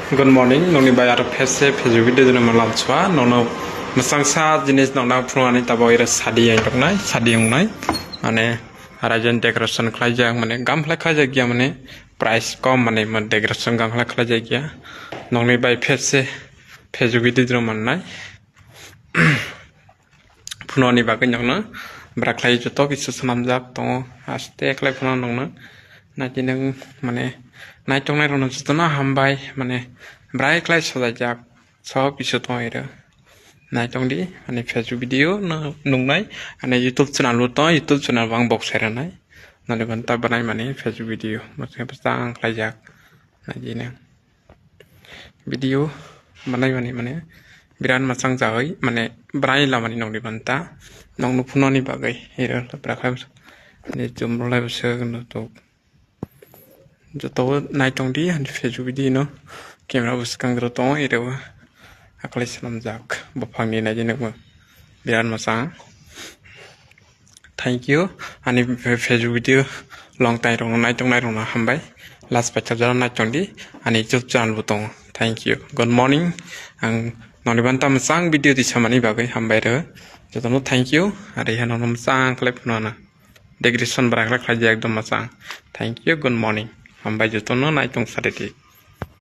Good morning, nong ni bayar phase phase video jena malam chua nono masangsa jenis nong na phruani tabo ira sadi yang nai sadi yang nai ane arajan decoration khlajak mane gam khlajak gya mane price kom mane man decoration gam khlajak gya nong ni bai phase video jena man nai phruani bagai nong na brakhlai joto kisu sanamjak to aste eklai phruan nong na na jineng mane nai tong nai rono jotona hambai mane brai klai sodajak sob kisu to ira nai tong di ane Facebook video na nung nai ane YouTube channel lo to YouTube channel bang box era nai nale banta banai mane Facebook video masih pasang klajak na jineng video banai mane biran masang jawai mane brai la mane nong di banta nong nu phunoni bagai ira brakhai ne jumrolai bse no to joto nai tong di han Facebook video no camera buskang to ira aklai salam jak bapang ni na jinek mo biran masang thank you ani Facebook video long time rong nai tong na hambai last patch jar nai tong di ani YouTube channel butong thank you good morning ang nong banta masang video di samani bagai hambai re joto no thank you ari han nom sang klep na decoration brakla khlajak ekdom masang thank you good morning hambai joto no nai tong sare